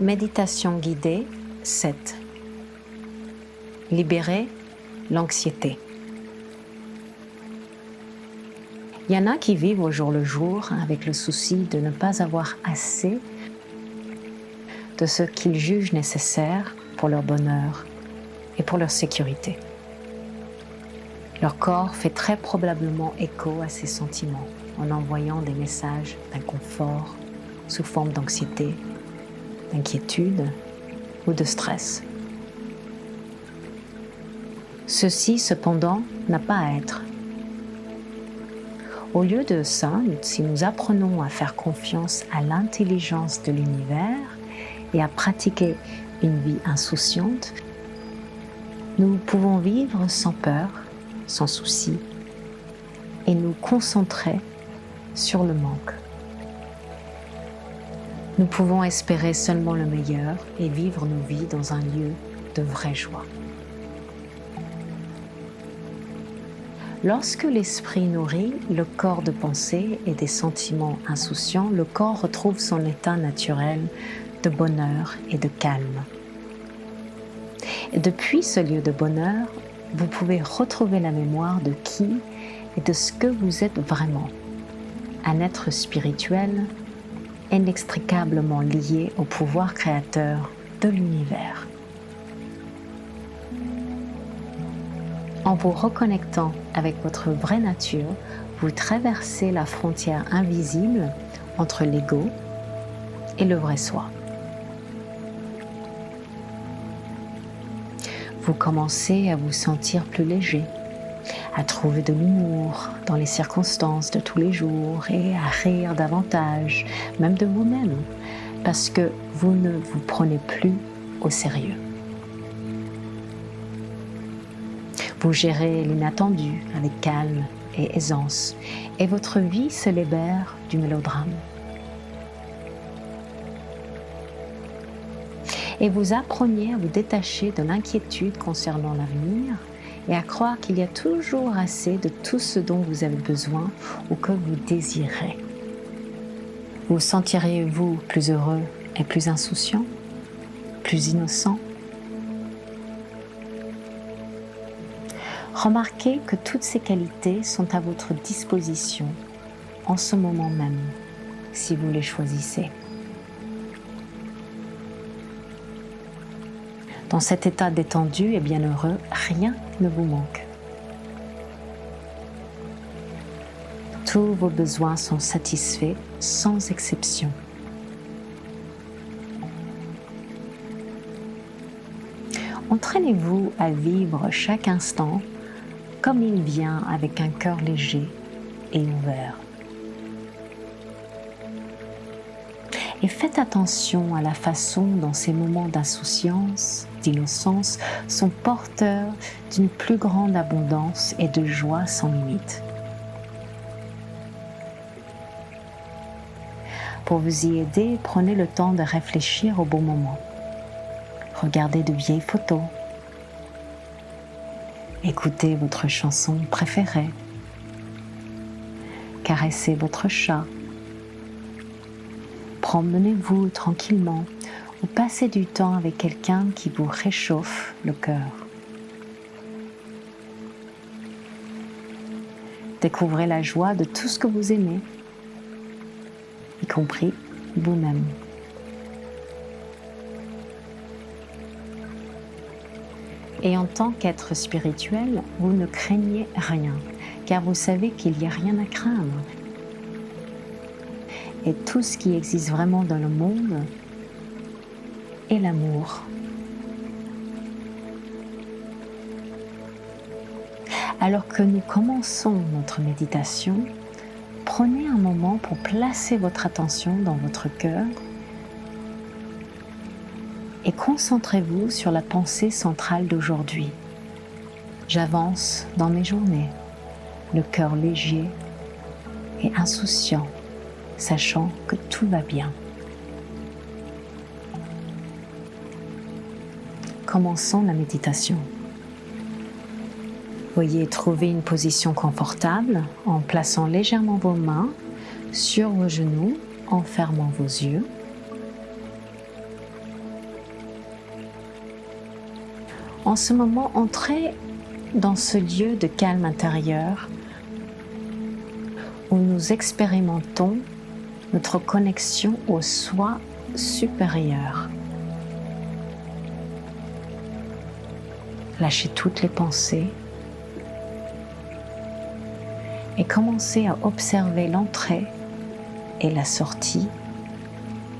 Méditation guidée 7. Libérer l'anxiété. Il y en a qui vivent au jour le jour avec le souci de ne pas avoir assez de ce qu'ils jugent nécessaire pour leur bonheur et pour leur sécurité. Leur corps fait très probablement écho à ces sentiments en envoyant des messages d'inconfort sous forme d'anxiété, d'inquiétude ou de stress. Ceci, cependant, n'a pas à être. Au lieu de ça, si nous apprenons à faire confiance à l'intelligence de l'univers et à pratiquer une vie insouciante, nous pouvons vivre sans peur, sans souci, et nous concentrer sur le manque. Nous pouvons espérer seulement le meilleur et vivre nos vies dans un lieu de vraie joie. Lorsque l'esprit nourrit le corps de pensée et des sentiments insouciants, le corps retrouve son état naturel de bonheur et de calme. Et depuis ce lieu de bonheur, vous pouvez retrouver la mémoire de qui et de ce que vous êtes vraiment, un être spirituel inextricablement lié au pouvoir créateur de l'univers. En vous reconnectant avec votre vraie nature, vous traversez la frontière invisible entre l'ego et le vrai soi. Vous commencez à vous sentir plus léger, à trouver de l'humour dans les circonstances de tous les jours et à rire davantage, même de vous-même, parce que vous ne vous prenez plus au sérieux. Vous gérez l'inattendu avec calme et aisance, et votre vie se libère du mélodrame. Et vous appreniez à vous détacher de l'inquiétude concernant l'avenir et à croire qu'il y a toujours assez de tout ce dont vous avez besoin ou que vous désirez. Vous sentiriez-vous plus heureux et plus insouciant, plus innocent? Remarquez que toutes ces qualités sont à votre disposition en ce moment même, si vous les choisissez. Dans cet état détendu et bienheureux, rien ne vous manque. Tous vos besoins sont satisfaits sans exception. Entraînez-vous à vivre chaque instant comme il vient avec un cœur léger et ouvert. Et faites attention à la façon dont ces moments d'insouciance, d'innocence sont porteurs d'une plus grande abondance et de joie sans limite. Pour vous y aider, prenez le temps de réfléchir au bon moment. Regardez de vieilles photos. Écoutez votre chanson préférée. Caressez votre chat. Promenez-vous tranquillement ou passez du temps avec quelqu'un qui vous réchauffe le cœur. Découvrez la joie de tout ce que vous aimez, y compris vous-même. Et en tant qu'être spirituel, vous ne craignez rien, car vous savez qu'il n'y a rien à craindre. Et tout ce qui existe vraiment dans le monde est l'amour. Alors que nous commençons notre méditation, prenez un moment pour placer votre attention dans votre cœur et concentrez-vous sur la pensée centrale d'aujourd'hui. J'avance dans mes journées, le cœur léger et insouciant, sachant que tout va bien. Commençons la méditation. Veuillez trouver une position confortable en plaçant légèrement vos mains sur vos genoux, en fermant vos yeux. En ce moment, entrez dans ce lieu de calme intérieur où nous expérimentons notre connexion au soi supérieur. Lâchez toutes les pensées et commencez à observer l'entrée et la sortie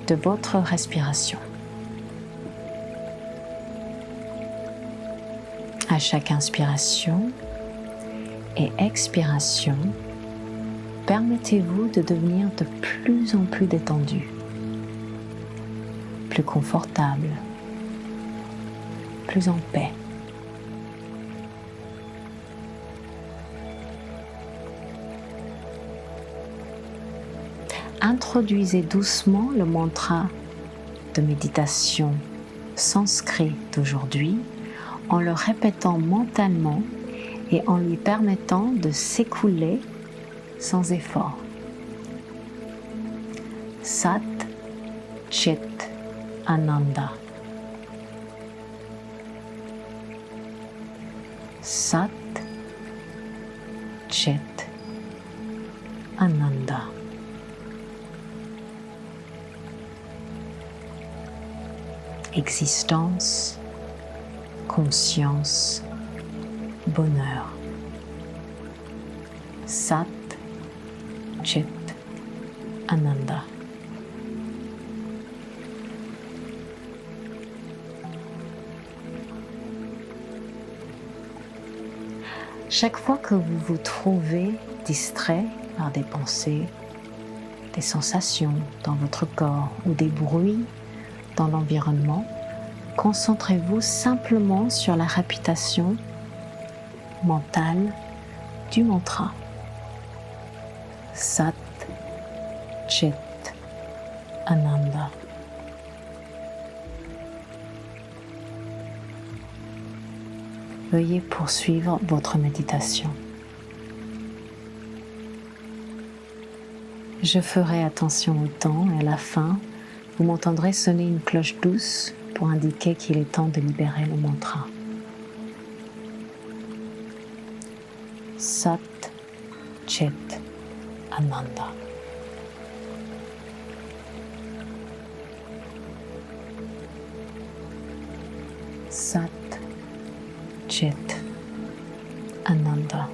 de votre respiration. À chaque inspiration et expiration, permettez-vous de devenir de plus en plus détendu, plus confortable, plus en paix. Introduisez doucement le mantra de méditation sanskrit d'aujourd'hui en le répétant mentalement et en lui permettant de s'écouler sans effort. Sat Chit Ananda. Sat Chit Ananda. Existence, conscience, bonheur. Sat Chit Ananda. Chaque fois que vous vous trouvez distrait par des pensées, des sensations dans votre corps ou des bruits dans l'environnement, concentrez-vous simplement sur la répétition mentale du mantra. Sat Chit Ananda. Veuillez poursuivre votre méditation. Je ferai attention au temps et à la fin, vous m'entendrez sonner une cloche douce pour indiquer qu'il est temps de libérer le mantra. Sat Chit Ananda. Sat Chit Ananda.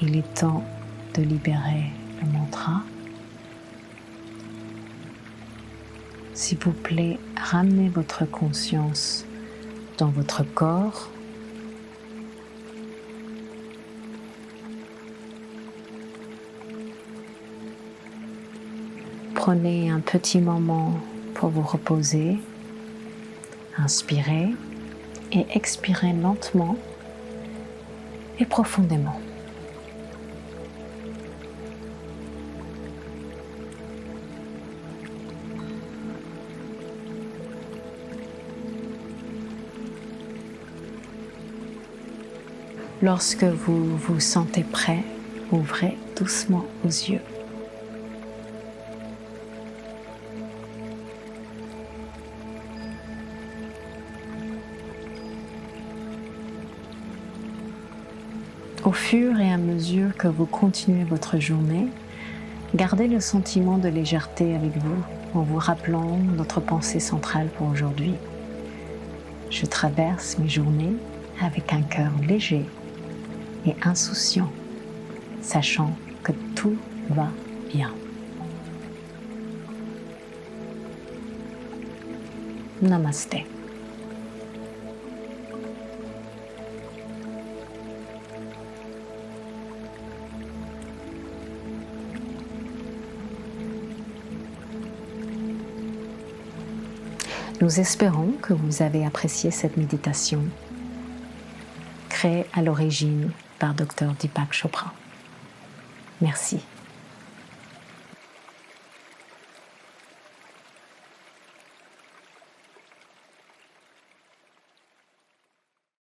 il est temps de libérer le mantra. S'il vous plaît, ramenez votre conscience dans votre corps. Prenez un petit moment pour vous reposer. Inspirez et expirez lentement et profondément. Lorsque vous vous sentez prêt, ouvrez doucement vos yeux. Au fur et à mesure que vous continuez votre journée, gardez le sentiment de légèreté avec vous en vous rappelant notre pensée centrale pour aujourd'hui. Je traverse mes journées avec un cœur léger et insouciant, sachant que tout va bien. Namasté. Nous espérons que vous avez apprécié cette méditation, créée à l'origine par Dr. Deepak Chopra. Merci.